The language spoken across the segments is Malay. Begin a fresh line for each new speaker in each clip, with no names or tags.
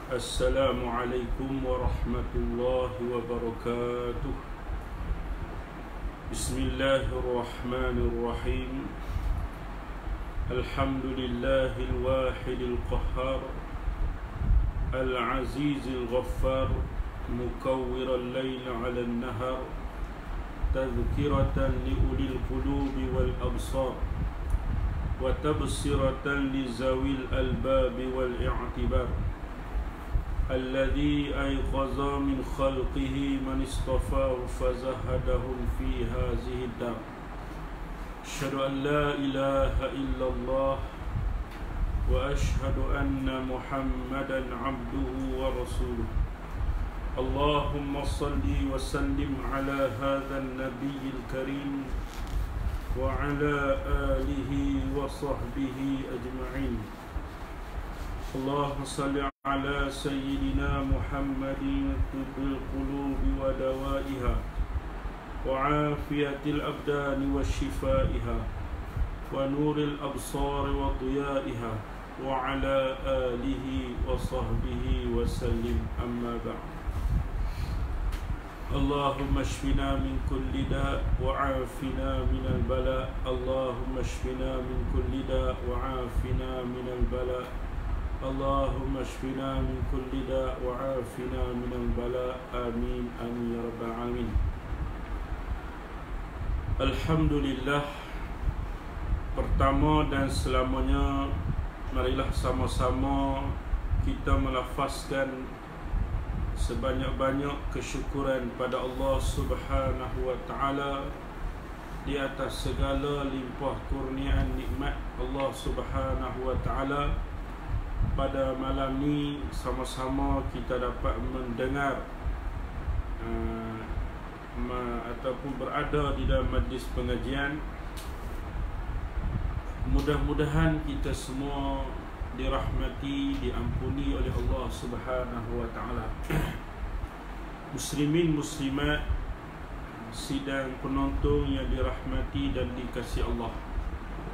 السلام عليكم ورحمة الله وبركاته. بسم الله الرحمن الرحيم. الحمد لله الواحد القهار العزيز الغفار مكور الليل على النهار تذكرة لأولي القلوب والأبصار وتبصرة لذوي الألباب والاعتبار الذي أيقظ من خلقه من اصطفاه فزهدهم في هذه الدار. أشهد أن لا إله إلا الله وأشهد أن محمدا عبده ورسوله. اللهم صل وسلم على هذا النبي الكريم وعلى آله وصحبه أجمعين. اللهم صل على سيدنا محمد طب القلوب ودوائها وعافية الأبدان وشفائها ونور الأبصار وضيائها وعلى آله وصحبه وسلم. أما بعد. اللهم اشفنا من كل داء وعافنا من البلاء. اللهم اشفنا من كل داء وعافنا من البلاء. اللهم اشفنا من كل داء وعافنا من البلاء. آمين آمين يا رب العالمين. Alhamdulillah, pertama dan selamanya marilah sama-sama kita melafazkan sebanyak-banyak kesyukuran pada Allah Subhanahu wa taala di atas segala limpah kurniaan nikmat Allah Subhanahu wa taala. Pada malam ni sama-sama kita dapat mendengar ataupun berada di dalam majlis pengajian. Mudah-mudahan kita semua dirahmati, diampuni oleh Allah Subhanahu wa taala. Muslimin muslimat, sidang penonton yang dirahmati dan dikasihi Allah.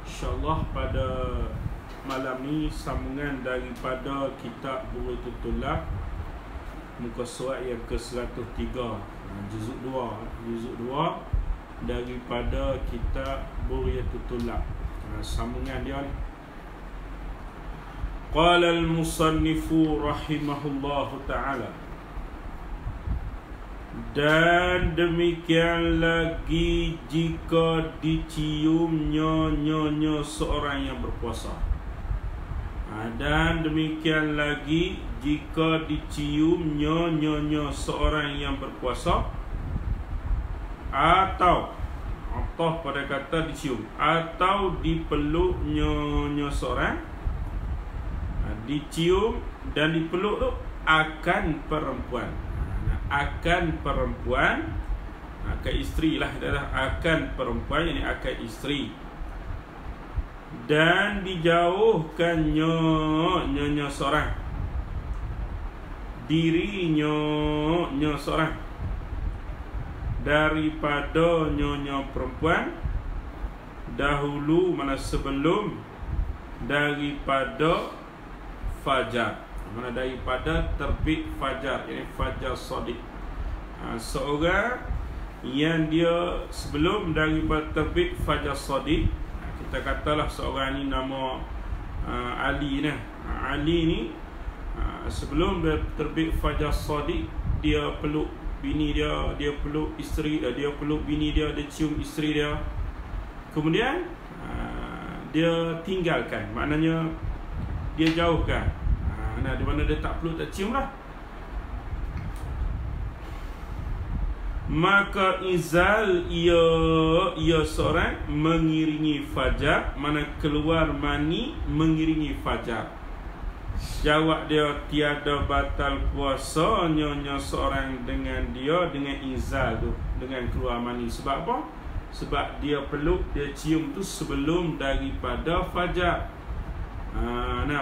InsyaAllah pada malam ni sambungan daripada kitab Buryatul Tulab, muka surat yang ke-103, juzuk 2 daripada kitab Buryatul Tulab. Sambungan dia ni. Qala al-musannifu rahimahullahu ta'ala, dan demikian lagi jika dicium nyonya seorang yang berpuasa. Dan demikian lagi jika dicium nyonya seorang yang berpuasa, atau pada kata dicium atau dipeluk nyonya seorang. Dicium dan dipeluk tu akan perempuan, akan isteri lah, akan perempuan, ini akan isteri. Dan dijauhkan nyonya seorang, diri nyonya seorang daripada nyonya perempuan dahulu, mana sebelum daripada fajar, mana daripada terbit fajar, ini fajar shadiq. Seorang yang dia sebelum daripada terbit fajar shadiq, kita katalah seorang ni nama Ali ni. Ali ni sebelum dia terbit fajar shadiq, dia peluk bini dia, dia peluk isteri dia, dia peluk bini dia, dia cium isteri dia. Kemudian dia tinggalkan, maknanya dia jauhkan. Di mana dia tak peluk, tak cium lah. Maka izal ia seorang mengiringi fajar, mana keluar mani mengiringi fajar. Jawab dia, tiada batal puasa nyonya seorang dengan dia, dengan izal tu, dengan keluar mani. Sebab apa? Sebab dia peluk, dia cium tu sebelum daripada fajar.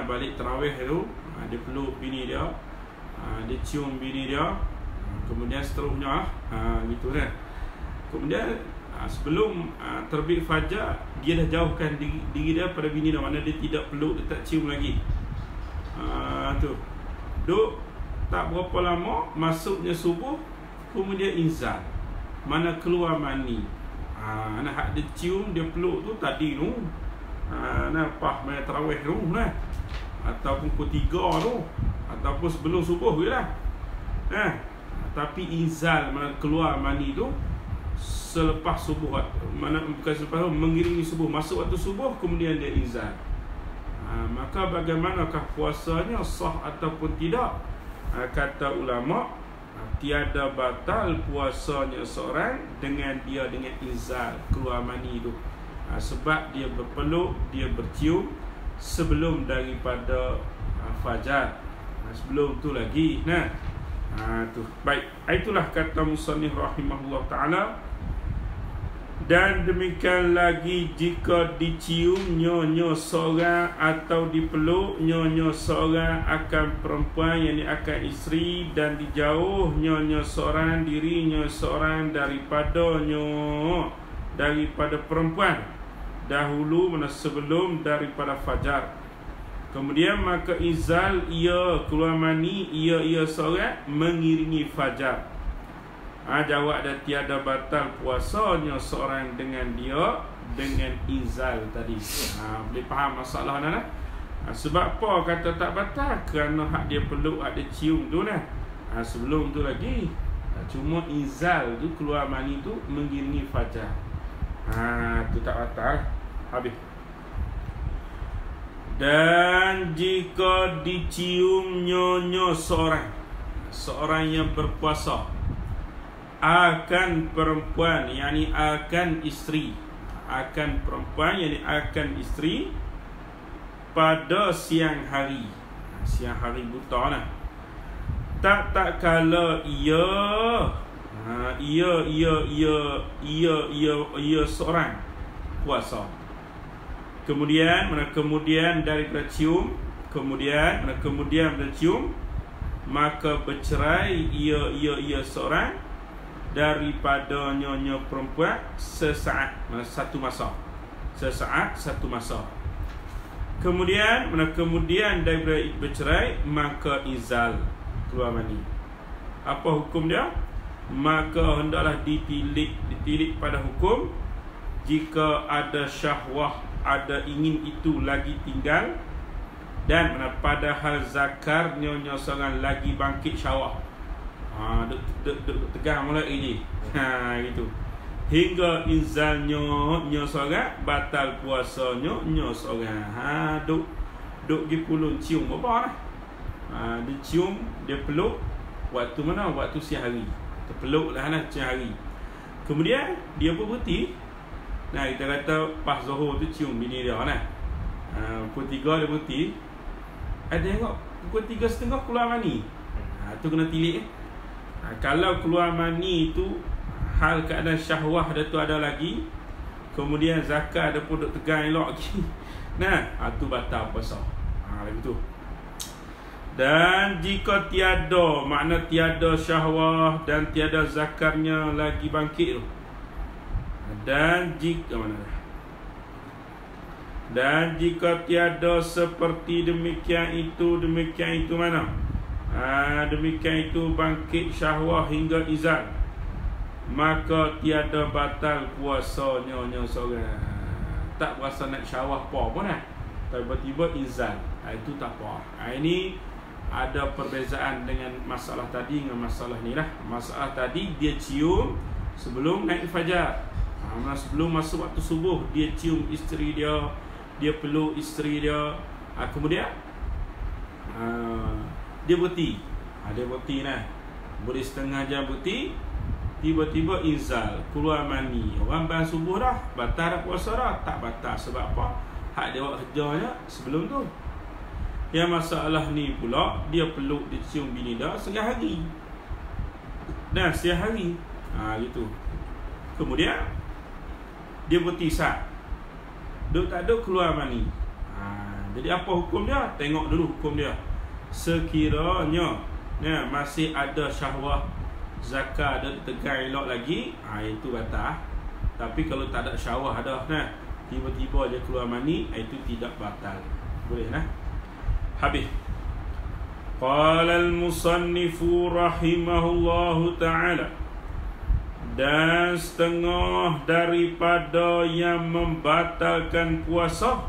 Balik tarawih tu, dia peluk bini dia, dia cium bini dia, kemudian seterusnya gitu kan. Kemudian sebelum terbit fajar, dia dah jauhkan diri dia pada bini dia, mana dia tidak peluk, dia tak cium lagi. Tu Duk tak berapa lama masuknya subuh, kemudian inzal, mana keluar mani. Nak hak dia cium, dia peluk tu tadi tu. Nampak main tarawih tu nah. Ataupun pukul 3 tu, ataupun sebelum subuh je lah. Tapi inzal, mana keluar mani tu selepas subuh, mana bukan selepas, mengiringi subuh, masuk waktu subuh kemudian dia inzal. Maka bagaimanakah puasanya, sah ataupun tidak? Kata ulama, tiada batal puasanya seorang dengan inzal keluar mani tu. Sebab dia berpeluk, dia bercium sebelum daripada fajar. Sebelum tu lagi. Tu. Baik, itulah kata musannif rahimahullah ta'ala. Dan demikian lagi jika dicium nyonya seorang atau dipeluk nyonya seorang akan perempuan, yang akan isteri, dan dijauh nyonya seorang dirinya seorang daripada perempuan dahulu, mana sebelum daripada fajar. Kemudian maka izal, ia keluar mani, ia seorang mengiringi fajar. Jawab dia, tiada batal puasanya seorang dengan izal tadi. Boleh faham masalah nak? Sebab apa kata tak batal? Kerana hak dia peluk, hak dia cium tu nah. Sebelum tu lagi. Cuma izal tu, keluar mani tu mengiringi fajar. Tu tak batal. Habis. Dan jika dicium nyonya seorang yang berpuasa akan perempuan, yakni akan isteri, akan perempuan, yakni akan isteri pada siang hari buta nah. Tak kala ia seorang puasa. Kemudian daripada cium, kemudian bercium, maka bercerai ia seorang daripada nyonya perempuan sesaat, satu masa. Kemudian daripada bercerai, maka izal, keluar mani. Apa hukum dia? Maka hendaklah ditilik pada hukum jika ada syahwah, ada ingin itu lagi tinggal, dan padahal zakar nyonya seorang lagi bangkit syahwah. Tegang mula ini. Gitu. Hingga inzalnya seorang, batal puasanya seorang. Duk pergi pulun cium apa lah. Dia cium, dia peluk. Waktu mana? Waktu siang hari. Terpeluk lah siang hari. Kemudian dia pun berhenti. Kita kata pas Zohor tu cium bini dia nah. Pukul 3 dia berhenti. Tengok pukul 3.30 keluar mani. Tu kena tilik. Kalau keluar mani itu hal keadaan syahwah dia tu ada lagi, kemudian zakat dia pun duk tegang elok lagi. Tu batal puasa. Begitu. Dan jika tiada, makna tiada syahwah dan tiada zakarnya lagi bangkit tu. Dan jika tiada seperti demikian itu mana? Demikian itu bangkit syahwah hingga izal, maka tiada batal puasanya seorang. Tak berasa nak syahwah apa pun tiba-tiba izal, itu tak apa. Ini ada perbezaan dengan masalah tadi dengan masalah ni lah. Masalah tadi dia cium sebelum naik fajar, sebelum masuk waktu subuh, dia cium isteri dia, dia peluk isteri dia. Kemudian dia berhenti. Dia berhenti nah. Boleh setengah jam berhenti, tiba-tiba inzal, keluar mani. Orang bang subuh dah, batal dah puasa dah? Tak batal. Sebab apa? Hak dia buat kerjanya sebelum tu. Yang masalah ni pula, dia peluk, dia cium bini dia setengah hari. Dan siang hari. Gitu. Kemudian dia berhenti sat. Duk tak ada keluar mani. Jadi apa hukum dia? Tengok dulu hukum dia. Sekiranya masih ada syahwah, zakat ada tegang elok lagi, itu batal. Tapi kalau tak ada syahwah dah tiba-tiba dia keluar mani, itu tidak batal. Boleh Habis. Qala al-musannifu rahimahullahu ta'ala, dan setengah daripada yang membatalkan puasa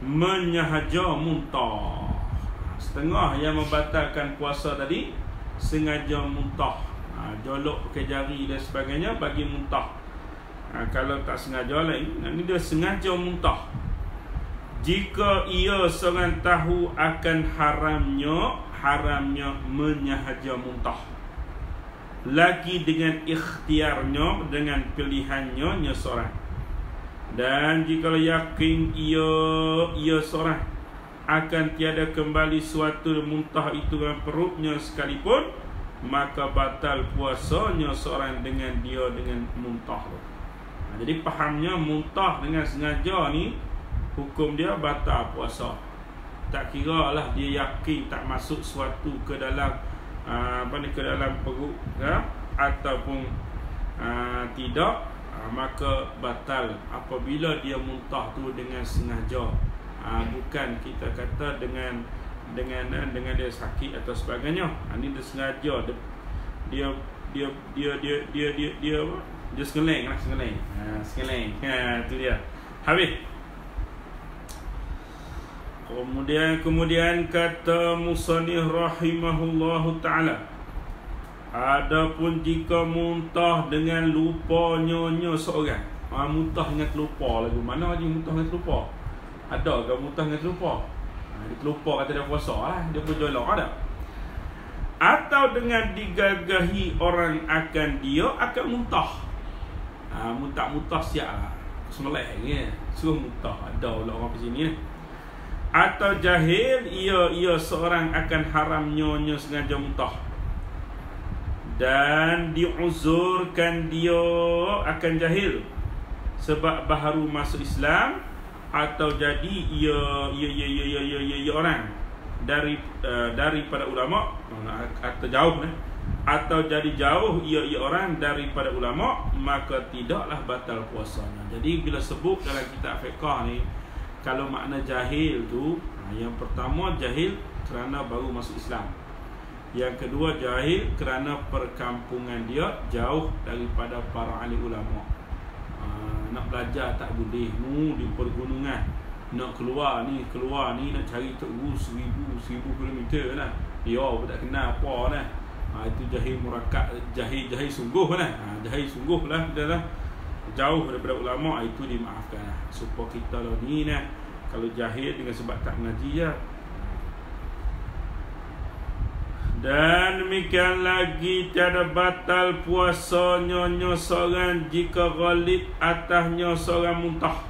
menyahaja muntah. Setengah yang membatalkan puasa tadi sengaja muntah, jolok ke jari dan sebagainya bagi muntah. Kalau tak sengaja lain, ini dia sengaja muntah. Jika ia seorang tahu akan haramnya menyahaja muntah, lagi dengan ikhtiarnya, dengan pilihannya seorang. Dan jika yakin ia seorang akan tiada kembali suatu muntah itu dalam perutnya sekalipun, maka batal puasanya seorang dengan muntah. Jadi fahamnya muntah dengan sengaja ni, hukum dia batal puasa. Tak kira lah dia yakin tak masuk suatu ke dalam ke dalam perut ataupun tidak, maka batal apabila dia muntah tu dengan sengaja. Bukan kita kata dengan dia sakit atau sebagainya. Ini dia sengaja, dia sengeleng lah, sengeleng. Tu dia. Habis. Kemudian kata musannif rahimahullahu ta'ala, adapun jika muntah dengan lupa nyonya seorang, muntah dengan terlupa lagu. Mana lagi muntah dengan terlupa? Ada ke muntah dengan terlupa? Dia terlupa kata dia puasa lah, dia pun jolok ada. Atau dengan digagahi orang akan dia akan muntah. Muntah siap lah, semeleng ya, suruh muntah. Ada pula orang di sini ni. Atau jahil ia seorang akan haramnya sengaja muntah, dan diuzurkan dia akan jahil sebab baru masuk Islam, atau jadi ia orang daripada ulama, atau jauh atau jadi jauh ia orang daripada ulama, maka tidaklah batal puasanya. Jadi bila sebut dalam kitab fiqh ni, kalau makna jahil tu, yang pertama jahil kerana baru masuk Islam. Yang kedua jahil kerana perkampungan dia jauh daripada para ahli ulama. Nak belajar tak boleh, di pergunungan. Nak keluar ni nak cari tok guru 1000 kilometer lah. Dia pun tak kenal apa lah. Itu jahil murakkab, jahil sungguh lah. Jahil sungguh lah dia lah. Jauh daripada ulama, itu dimaafkan lah. Supaya kita lah ni nah, kalau jahil dengan sebab tak mengaji je. Dan demikian lagi tiada batal puasanya seorang jika ghalib atasnya seorang muntah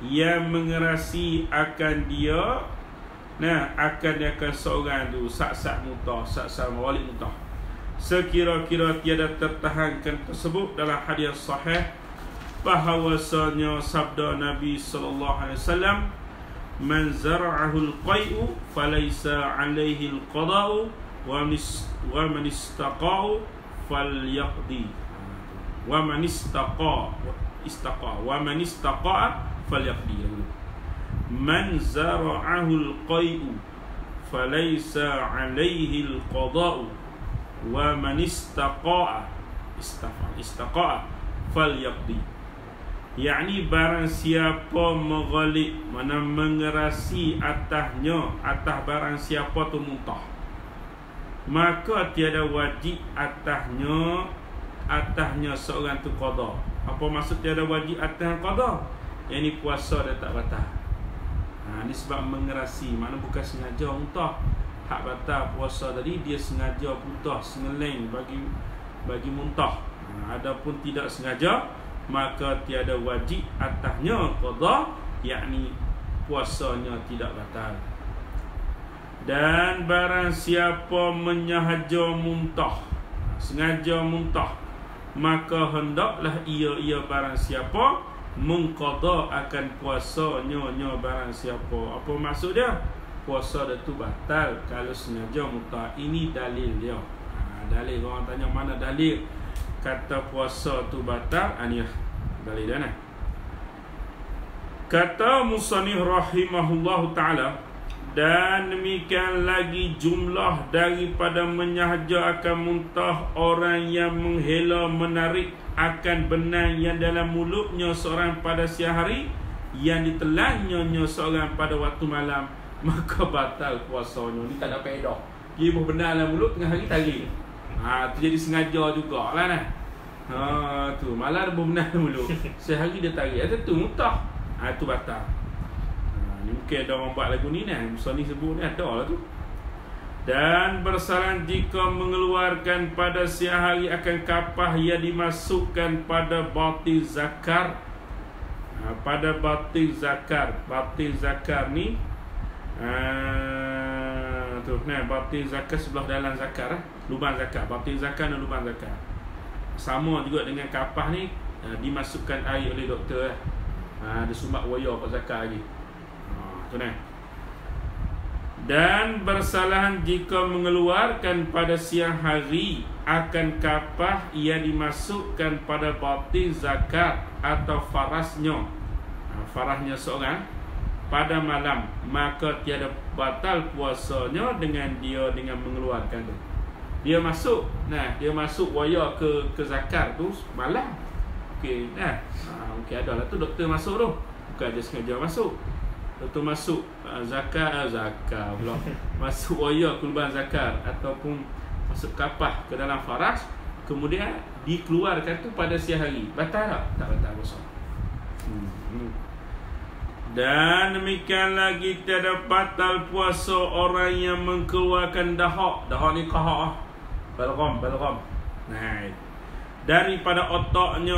yang mengerasi akan dia, akan seorang tu sak-sak muntah, sak-sak ghalib muntah, sekira-kira tiada tertahankan tersebut dalam hadis sahih bahawasanya sabda Nabi sallallahu alaihi wasallam, man zara'ahu al-qai'u falaysa 'alaihi al-qada'u wa man istaqa'u falyaqdi wa man istaqa'a falyaqdi. Man zara'ahu al-qai'u falaysa 'alaihi al-qada'u wa man istaqa'a falyaqdi. Yakni barang siapa meghalib, mana mengerasi atas barang siapa tu muntah, maka tiada wajib atasnya seorang tu qada. Apa maksud tiada wajib atas qada? Yang ni puasa dia tak batal. Ni sebab mengerasi, makna bukan sengaja muntah. Hak batal puasa tadi dia sengaja puntah, sengeleng bagi muntah. Adapun tidak sengaja, maka tiada wajib atasnya qada, yakni puasanya tidak batal. Dan barang siapa menyahaja muntah, sengaja muntah, maka hendaklah ia barang siapa mengqada akan puasanya barang siapa. Apa maksud dia? Puasa dia tu batal kalau sengaja muntah. Ini dalil dia. Dalil, orang tanya mana dalil kata puasa tu batal, ni dalil dia nah. Kata musannif rahimahullahu ta'ala, Dan demikian lagi jumlah daripada menyahaja akan muntah orang yang menghela menarik akan benang yang dalam mulutnya seorang pada siang hari, yang ditelannya seorang pada waktu malam, maka batal puasanya. Ni tak ada faedah. Dia pun benang dalam mulut tengah hari tarik. Tu jadi sengaja jugalah nah. Tu malah ada benang dalam mulut. Sehari dia tarik, tu muntah. Tu batal. Ni mungkin ada orang buat lagu ni kan. Musani sebut ni ada lah tu. Dan bersalah jika mengeluarkan pada siang hari akan kapah yang dimasukkan pada batil zakar. Pada batil zakar. Batil zakar ni tu nah, batil zakar sebelah dalam zakar lubang zakar. Batil zakar dan lubang zakar sama juga dengan kapah ni, dimasukkan air oleh doktor dia sumbat waya kat zakar lagi. Tu nah. Dan bersalahan jika mengeluarkan pada siang hari akan kapah ia dimasukkan pada batil zakat atau farasnya, farahnya seorang pada malam, maka tiada batal puasanya dengan mengeluarkan tu. Dia masuk, dia masuk waya ke zakat tu malam. Okey, okey adalah tu doktor masuk tu. Bukan dia sengaja masuk. Doktor masuk zakat pula. Masuk waya ke lubang zakat ataupun masuk kapah ke dalam faras, kemudian dikeluarkan tu pada siang hari. Batal tak? Tak batal puasa. Dan demikian lagi tiada batal puasa orang yang mengeluarkan dahak. Dahak ni kahak balgam. Daripada otaknya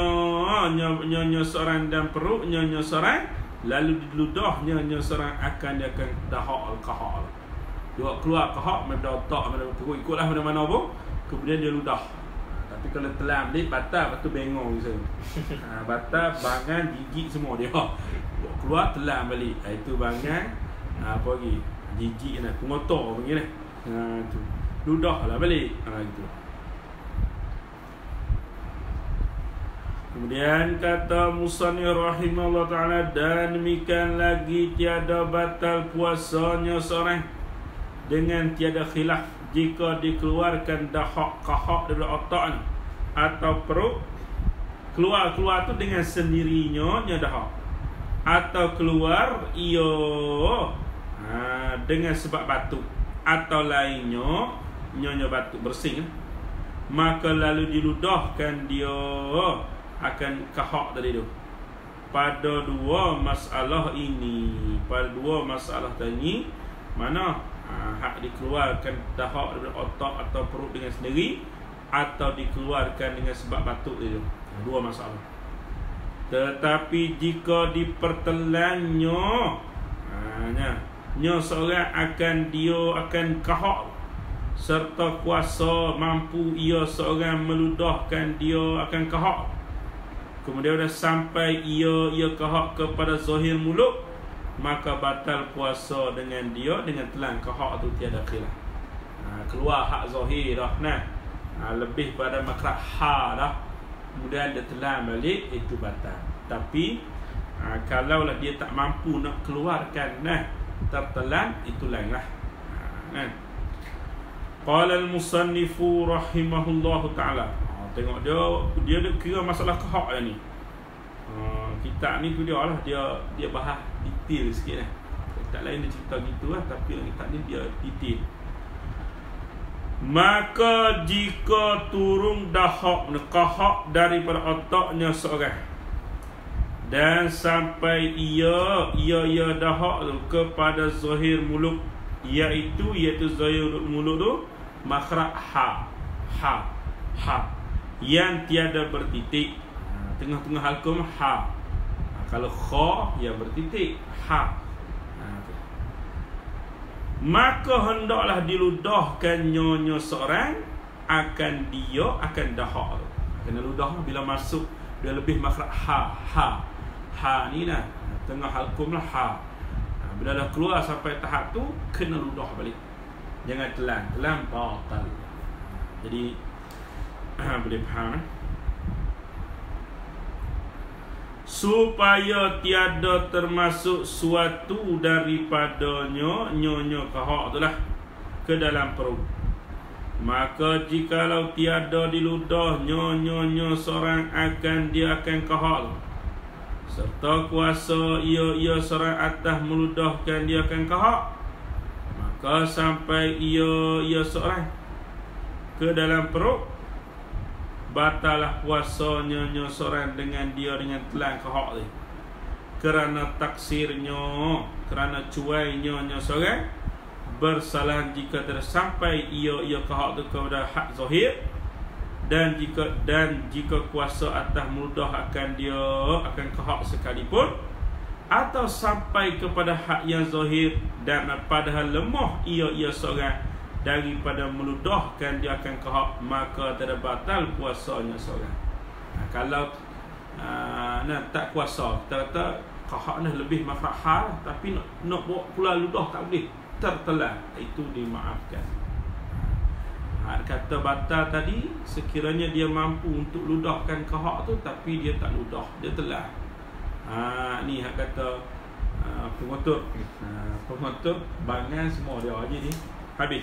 nyonya seorang dan perutnya nyonya seorang, lalu diludahnya seorang akan dahak al-kahak. Dia keluar kahak daripada otak, daripada perut, ikutlah mana-mana pun, kemudian dia ludah. Tapi kalau telan balik batal, lepas tu bengong je. Batal, bangan, gigit semua dia. Keluar telan balik. Itu bangan, apa lagi? Gigit nak pengotor panggil ni. Tu. Ludahlah balik. Itu. Kemudian kata musannif rahimahullah ta'ala, dan demikian lagi tiada batal puasanya seorang dengan tiada khilaf jika dikeluarkan dahak kahak daripada otak atau perut. Keluar tu dengan sendirinya dahak, atau keluar dengan sebab batuk atau lainnya nyonya batuk bersin, maka lalu diludahkan dia akan kahak tadi tu. Pada dua masalah tadi, mana hak dikeluarkan dahak daripada otak atau perut dengan sendiri, atau dikeluarkan dengan sebab batuk itu. Dua masalah. Tetapi jika dipertelannya seorang akan kahak serta kuasa mampu ia seorang meludahkan dia akan kahak, kemudian dah sampai ia kahak kepada zahir mulut, maka batal puasa dengan dia dengan telan kahak tu tiada khilaf. Keluar hak zahir dah lebih pada makhraj ha dah, kemudian dia telan balik, itu batal. Tapi kalaulah dia tak mampu nak keluarkan tertelan, itu lain lah. Qala al-musannifu rahimahullahu ta'ala. Tengok dia kira masalah kahak ni. Kitab ni tu dia lah, dia bahas detail sikit lah. Kitab lain dia cerita gitu lah, tapi kitab ni dia detail. Maka jika turun dahak kahak daripada otaknya seorang dan sampai ia dahak kepada zahir mulut, iaitu zahir mulut tu makhraj ha yang tiada bertitik. Tengah-tengah halkum ha. Kalau kha yang bertitik ha. Maka hendaklah diludahkan nyonya seorang akan dahak. Kena ludah bila masuk dia lebih makhraj ha ni tengah halkum lah ha. Bila dah keluar sampai tahap tu, kena ludah balik. Jangan telan batal. Jadi boleh faham supaya tiada termasuk suatu daripadanya nyonya kahak itulah ke dalam perut. Maka jikalau tiada diludah nyonya seorang dia akan kahak, serta kuasa ia seorang atas meludahkan dia akan kahak, maka sampai ia seorang ke dalam perut, batalah puasanya seorang dengan telan kahak ni, kerana taksirnya, kerana cuainya seorang bersalah jika tersampai ia kahak tu kepada hak zahir, dan jika kuasa atas mudah akan kahak sekalipun, atau sampai kepada hak yang zahir dan padahal lemah ia seorang daripada meludahkan dia akan kahak, maka tidak batal puasanya seorang. Kalau tak kuasa, kita kata kahak ni lebih makhrah, tapi nak bawa pula ludah tak boleh, tertelan, itu dimaafkan. Kata batal tadi sekiranya dia mampu untuk ludahkan kahak tu, tapi dia tak ludah, dia telan. Ni hak kata pengotor bangan semua dia aja ni habis.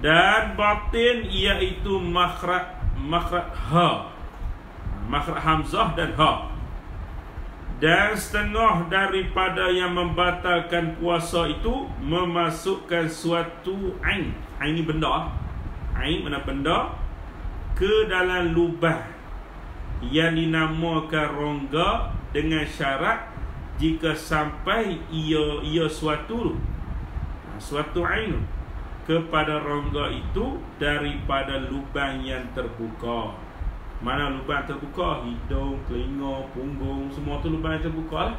Dan batin iaitu makhraj ha, makhraj hamzah dan ha. Dan setengah daripada yang membatalkan puasa itu memasukkan suatu ain. Ain ni benda. Ain mana benda ke dalam lubang yang dinamakan rongga, dengan syarat jika sampai ia suatu ain kepada rongga itu daripada lubang yang terbuka. Mana lubang terbuka? Hidung, telinga, punggung, semua tu lubang yang terbuka lah.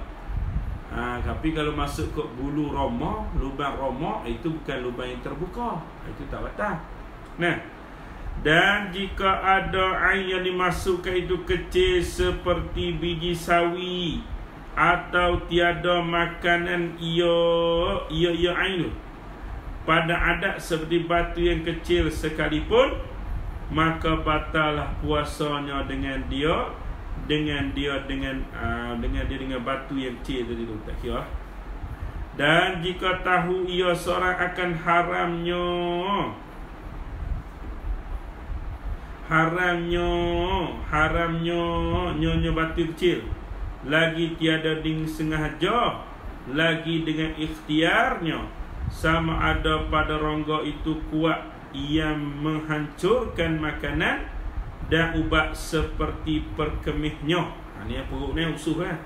Tapi kalau masuk ke bulu roma, lubang roma, itu bukan lubang yang terbuka, itu tak batal. Nah, dan jika ada ain yang dimasukkan itu kecil seperti biji sawi, atau tiada makanan ia ain tu, pada adat seperti batu yang kecil sekalipun, maka batallah puasanya dengan batu yang kecil tadi tu, tak kira. Dan jika tahu ia seorang akan haramnya nyonya batu kecil, lagi tiada dengan sengaja, lagi dengan ikhtiarnya, sama ada pada rongga itu kuat yang menghancurkan makanan dan ubat seperti perkemihnya. Ni yang perut ni usuh kan.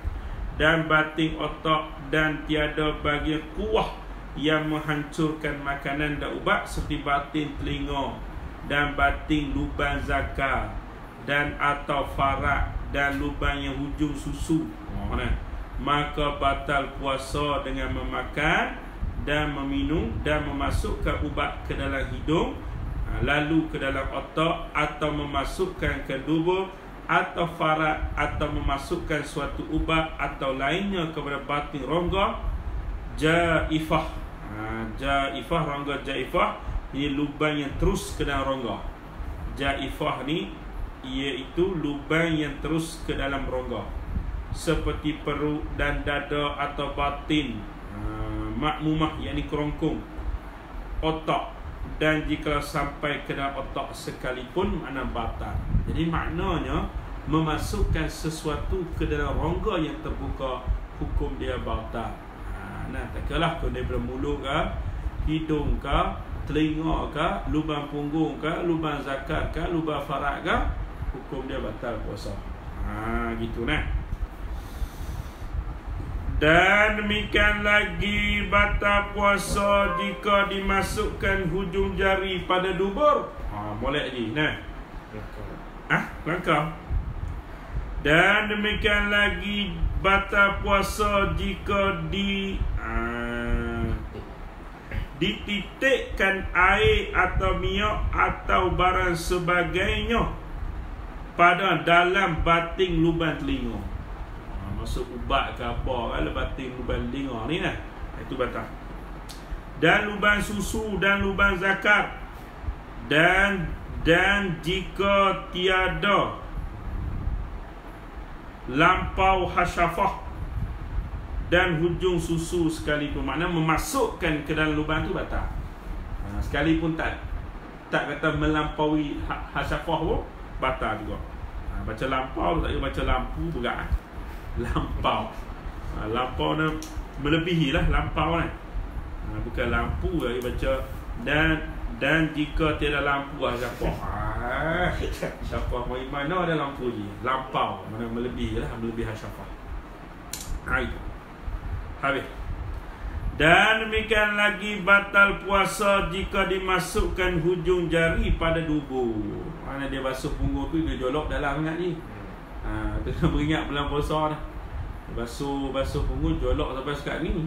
Dan batin otak, dan tiada bagian kuah yang menghancurkan makanan dan ubat seperti batin telinga dan batin lubang zakar, dan atau farak dan lubang yang hujung susu. Maka batal puasa dengan memakan dan meminum dan memasukkan ubat ke dalam hidung, lalu ke dalam otak, atau memasukkan ke dubur atau farak, atau memasukkan suatu ubat atau lainnya kepada batin rongga jaifah. Rongga jaifah ini lubang yang terus ke dalam rongga. Jaifah ni iaitu lubang yang terus ke dalam rongga, seperti perut dan dada atau batin makmumah, yakni kerongkong, otak, dan jika sampai ke dalam otak sekalipun, makna batal. Jadi maknanya memasukkan sesuatu ke dalam rongga yang terbuka, hukum dia batal. Tak kiralah kau daripada mulut ke, hidung ke, telinga ke, lubang punggung ke, lubang zakat ke, lubang farak ke, hukum dia batal puasa. Gitu nah. Dan demikian lagi batal puasa jika dimasukkan hujung jari pada dubur. Boleh lagi. Nah. Langkah. Dan demikian lagi batal puasa jika dititikkan air atau minyak atau barang sebagainya pada dalam batin lubang telinga. Masuk ubat ke apa kan, batin lubang telinga ni lah, itu batal. Dan lubang susu dan lubang zakat, dan jika tiada lampau hasyafah dan hujung susu sekalipun, maknanya memasukkan ke dalam lubang tu batal. Sekalipun tak kata melampaui hasyafah pun batal juga. Baca lampau tak payah baca lampu berat. Lampau. Lampau ni melebihi lah lampau ni. Bukan lampu lagi baca dan jika tiada lampu hasyafah. Hasyafah mana ada lampu je. Lampau mana melebihi lah, melebihi hasyafah. Itu. Habis. Dan demikian lagi batal puasa jika dimasukkan hujung jari pada dubur. Mana dia basuh punggung tu, dia jolok dalam ingat ni. Tu nak beringat bulan puasa dah. Basuh punggung jolok sampai sekat ni.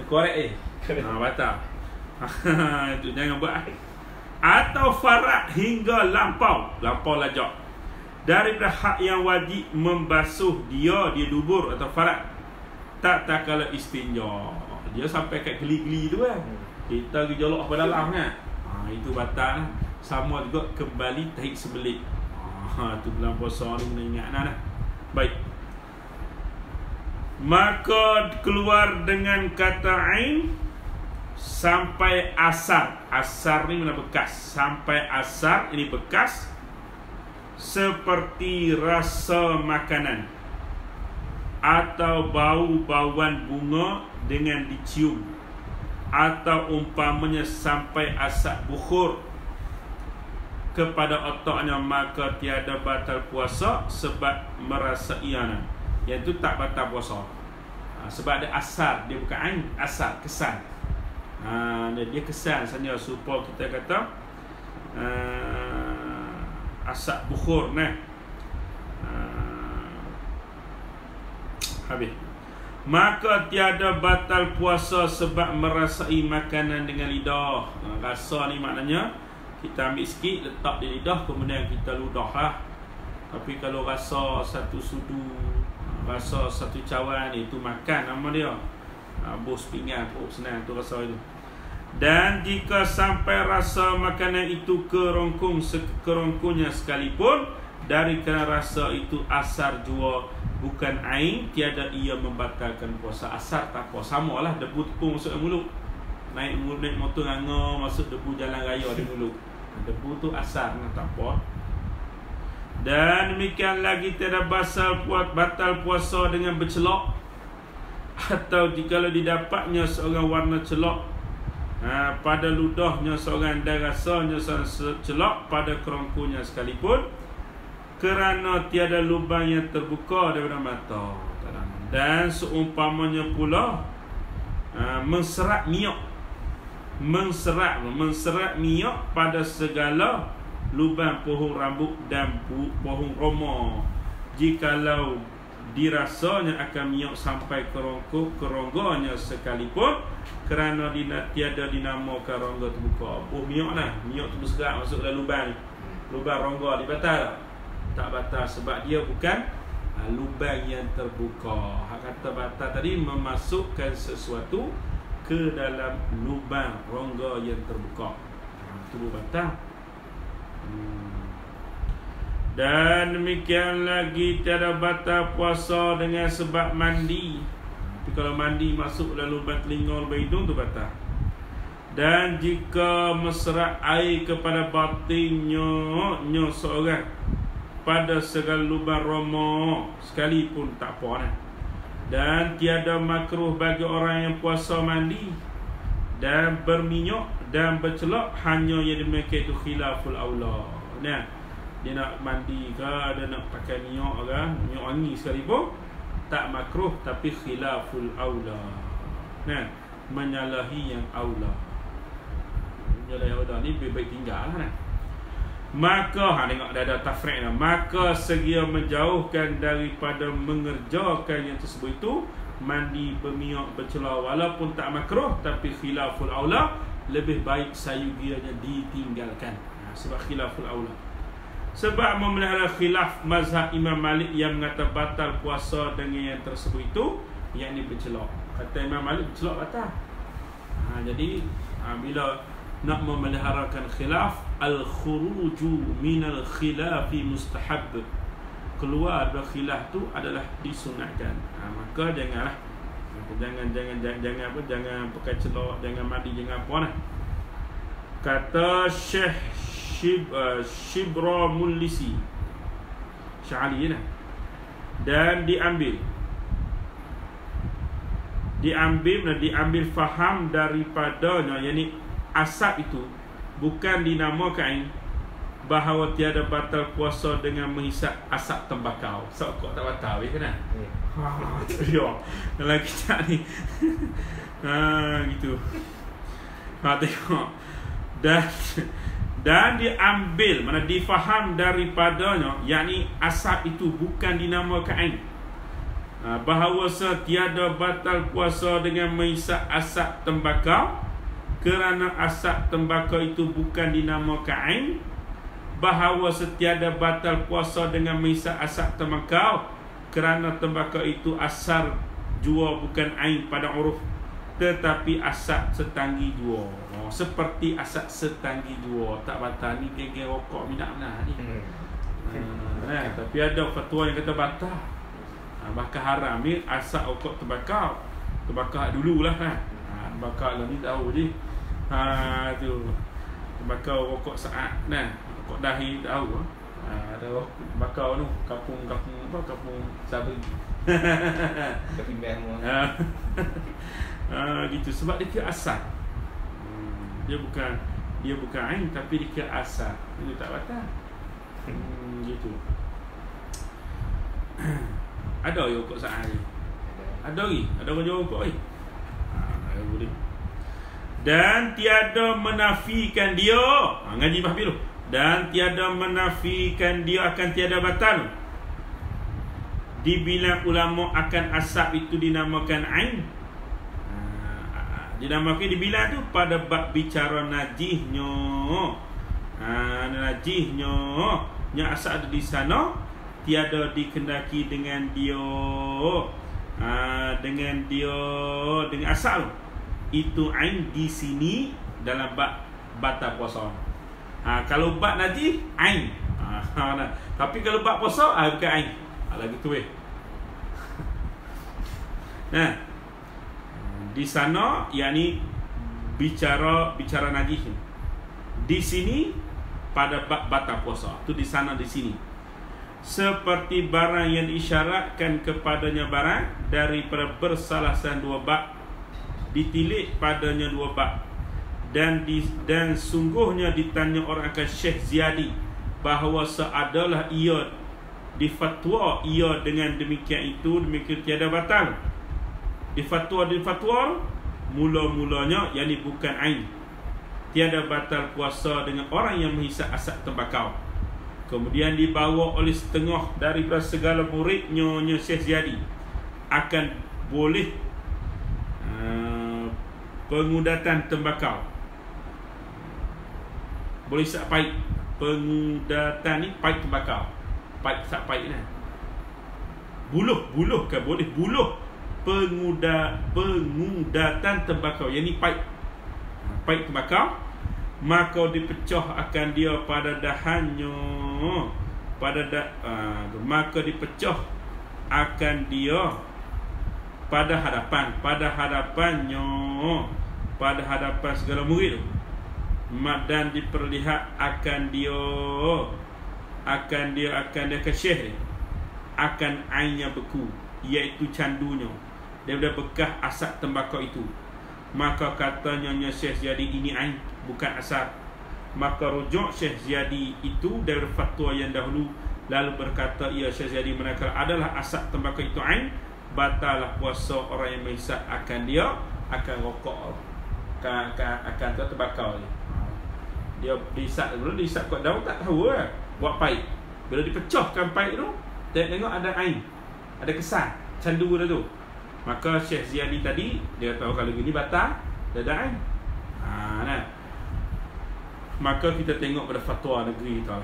Korek batal. Itu jangan buat. Atau farat hingga lampau lajak daripada hak yang wajib membasuh dia dubur atau farat. Tak kala istinja. Dia sampai kat geli-geli tu kan. Kita pergi jolok pada dalam kan. Itu batal. Sama juga kembali tahid sembelit. Tu bulan puasa ni kena ingat dah. Baik. Maka keluar dengan kata ain sampai asar. Asar ni mana bekas. Sampai asar ini bekas seperti rasa makanan atau bau-bauan bunga dengan dicium, atau umpamanya sampai asap bukhur kepada otaknya, maka tiada batal puasa sebab merasa iana. Yang itu tak batal puasa. Sebab ada asar, dia bukan ain, asar, kesan. Dia kesan saja supaya kita kata asap bukhur nah. Habis. Maka tiada batal puasa sebab merasai makanan dengan lidah. Rasa ni maknanya kita ambil sikit, letak di lidah, kemudian kita ludah lah. Tapi kalau rasa satu sudu, rasa satu cawan, itu makan nama dia. Bos pinggan, senang tu rasa itu. Dan jika sampai rasa makanan itu kerongkongnya sekalipun, dari kerana rasa itu asar jua bukan ain, tiada ia membatalkan puasa. Asar tak apa, sama lah debu tepung masuk dalam mulut. Naik motor nganga, masuk debu jalan raya di mulut. Debu tu asar, tak apa. Dan demikian lagi tiada batal puasa dengan bercelok, atau jikalau didapatnya seorang warna celok pada ludahnya seorang, dan rasanya seorang celok pada kerongkunya sekalipun, kerana tiada lubang yang terbuka daripada mata. Dan seumpamanya pula menserat minyak pada segala lubang pohon rambut dan pohon roma, jikalau dirasanya akan minyak sampai kerongganya sekalipun, kerana tiada dinamakan rongga terbuka. Minyak lah, minyak tu berserat masuk dalam lubang rongga, dibatal tak batal sebab dia bukan lubang yang terbuka. Hak kata batal tadi memasukkan sesuatu ke dalam lubang rongga yang terbuka, itu batal. Dan demikian lagi tiada batal puasa dengan sebab mandi. Tapi kalau mandi masuk dalam lubang telinga, lubang hidung, tu batal. Dan jika mesra air kepada batinnya seorang pada segala lubang roma sekalipun, tak apa dah. Dan tiada makruh bagi orang yang puasa mandi dan berminyak dan bercelak, hanya yang demikian itu khilaful aula. Nah, dia nak mandi ke, ada nak pakai minyak ke, minyak wangi sekalipun tak makruh, tapi khilaful aula. Nah, menyalahi yang aula. Menyalahi aula ni lebih baik tinggal lah. Maka tengok dah ada tafriq dah. Maka segia menjauhkan daripada mengerjakan yang tersebut itu, mandi, berminyak, bercelah, walaupun tak makruh, tapi khilaful aula, lebih baik sayugianya ditinggalkan. Sebab khilaful aula. Sebab memelihara khilaf mazhab Imam Malik yang mengata batal puasa dengan yang tersebut itu, yakni bercelak. Kata Imam Malik bercelak batal. Jadi bila nak memeliharakan khilaf, al-khuruju minal khilafi mustahab. keluar dari khilaf tu adalah disunatkan. Maka jangan pakai celok, jangan mandi, jangan apa lah. Kata Syekh Shibra Mulisi Syahali lah. Dan diambil faham daripadanya, yakni asap itu bukan dinamakan bahawa tiada batal puasa dengan menghisap asap tembakau. Sokok tak batal kan? Ya. Dalam kita ni. Gitu. Tengok. Dan diambil, mana difaham daripadanya, yakni asap itu bukan dinamakan ain. Bahawa tiada batal puasa dengan menghisap asap tembakau, kerana asap tembakau itu bukan dinamakan ain. Bahawa tiada batal puasa dengan menghisap asap tembakau, kerana tembakau itu asal jua bukan ain pada uruf, tetapi asap setanggi jua. Seperti asap setanggi jua, tak batal. Ni geng-geng rokok minat benar ni. Tapi ada fatwa yang kata batal. Bahkan haram ni asap rokok tembakau. Tembakau dululah kan. Tembakau lah ni tahu je. Tu. Tembakau rokok saat nah. Rokok dahi tahu. Ada tembakau tu kampung Sabri. Kepimbang semua. Gitu sebab dia kira asap. Dia bukan ain tapi dia kira asap. Itu tak batal. Gitu. Ada yang rokok saat ni. Ada lagi. Ada orang jual rokok ni. Boleh. Dan tiada menafikan dia. Ngaji mahfil tu. Dan tiada menafikan dia akan tiada batal. Dibilang ulama akan asap itu dinamakan ain. Dinamakan dibilang tu pada bab bicara najihnya. Najihnya yang asal ada di sana tiada dikendaki dengan dia. Dengan asal itu ain di sini dalam bab batal puasa. Kalau bab najih ain. Tapi kalau bab puasa bukan ain. Lagi tu Nah, di sana yakni bicara najis. Di sini pada bab batal puasa. Tu di sana di sini. Seperti barang yang diisyaratkan kepadanya barang daripada bersalasan dua bab, ditilik padanya dua bab. Dan sungguhnya ditanya orang akan Syekh Ziyadi bahawa seadalah ia difatwa ia dengan demikian tiada batal. Difatwa mula-mulanya yakni bukan ain. Tiada batal puasa dengan orang yang menghisap asap tembakau. Kemudian dibawa oleh setengah daripada segala muridnya Syekh Ziyadi akan boleh pengudatan tembakau. Boleh isap pahit. Pengudatan ni pahit tembakau. Pahit isap pahit lah. Buluh kan boleh buluh. Pengudatan tembakau, yang ni pahit tembakau, maka dipecah akan dia pada dahannya, maka dipecah akan dia pada hadapannya, pada hadapan segala murid tu, dan diperlihat akan dia syekh akan ainnya beku, iaitu candunya daripada bekas asap tembakau itu. Maka katanya Syekh Ziyadi ini ain, bukan asap. Maka rujuk Syekh Ziyadi itu dari fatwa yang dahulu, lalu berkata Syekh Ziyadi menakal adalah asap tembakau itu ain, batallah puasa orang yang menghisap akan dia akan rokok, akan tembakau ni. Dia dihisap dulu, dihisap kat daun tak tahu lah buat pahit. Bila dipecahkan pahit tu, tengok ada ain, ada kesan candu dah tu. Maka Syekh Ziyadi tadi dia tahu kalau gini batal, dia ada ain. Nah. Maka kita tengok pada fatwa negeri tu lah.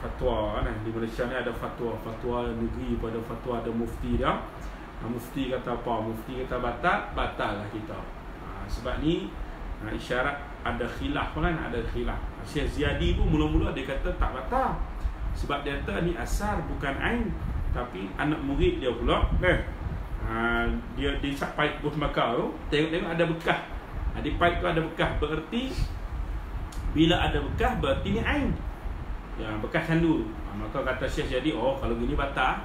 Fatwa di Malaysia ni ada fatwa negeri, pada fatwa ada mufti dia. Mufti kata apa? Mufti kata batal lah kita. Sebab ni isyarat ada khilaf kan, ada khilaf. Syekh Ziyadi pun mula-mula dia kata tak batal. Sebab dia kata ni asar bukan ain, tapi anak murid dia pula dia isap paip buah tembakau tu, tengok-tengok ada bekas. Di paip tu ada bekas, bererti bila ada bekas berarti ni ain. Ya, bekas candu. Maka kata Syekh jadi, oh kalau gini batal.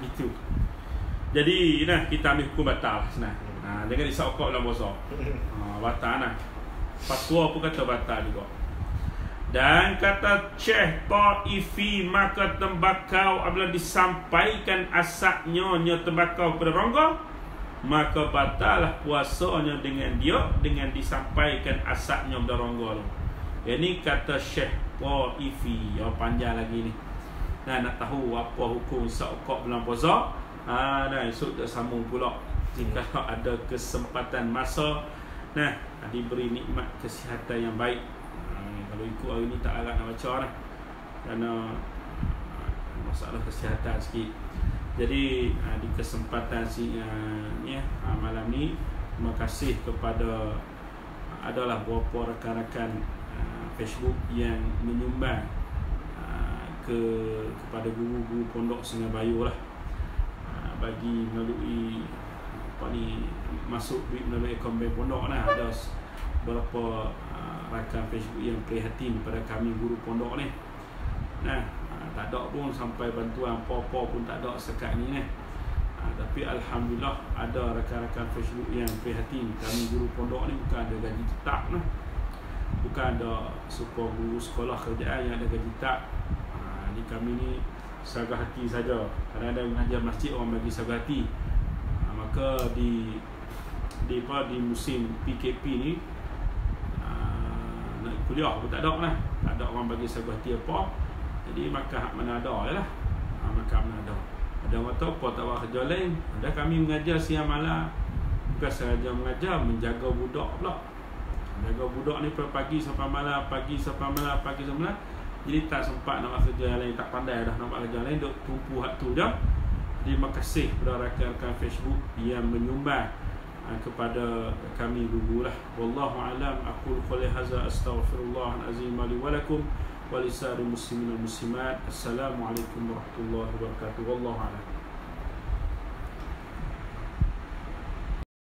Gitu. Jadi kita ambil hukum batal senang. Jangan isap rokok dalam puasa. Batal nah. Fatwa pun kata batal juga. Dan kata Syekh Taifi, maka tembakau apabila disampaikan asapnya tembakau kepada rongga, maka batallah puasanya dengan disampaikan asapnya kepada rongga tu. Ini kata Syekh Taifi. Panjang lagi ni. Nak tahu apa hukum isap rokok bulan puasa? Esok tak sambung pula. Kalau ada kesempatan masa, diberi nikmat kesihatan yang baik. Kalau ikut hari ni tak agak nak baca lah, kerana masalah kesihatan sikit. Jadi di kesempatan malam ni, terima kasih kepada adalah beberapa rakan-rakan Facebook yang menyumbang kepada guru-guru pondok Sungai Bayu lah, bagi melalui masuk duit melalui akaun bank pondok lah. Ada beberapa rakan Facebook yang prihatin pada kami guru pondok ni. Tak ada pun sampai bantuan apa-apa pun tak ada sekat ni. Tapi alhamdulillah ada rakan-rakan Facebook yang prihatin. Kami guru pondok ni bukan ada gaji tetap lah, bukan ada super guru sekolah kerjaan yang ada gaji tetap. Di kami ni sagah hati saja. Kadang-kadang mengajar masjid orang bagi sagah hati. Maka di musim PKP ni, nak kuliah pun tak ada lah. Tak ada orang bagi sagah hati apa. Jadi maka hak mana ada je lah. Maka mana ada. Ada orang tahu apa tak buat kerja lain. Ada kami mengajar siang malam. Bukan sahaja mengajar, menjaga budak pula. Jaga budak ni pagi sampai malam, pagi sampai malam. Jadi tak sempat nak buat kerja lain, tak pandai dah nak buat kerja lain, duk tumpu hak tu je. Terima kasih kepada rakan-rakan Facebook yang menyumbang kepada kami guru lah. Wallahu alam. Aqul qouli hadza astaghfirullah azim li wa lakum wa lisa'iril muslimin wal muslimat. Assalamualaikum warahmatullahi wabarakatuh. Wallahu alam.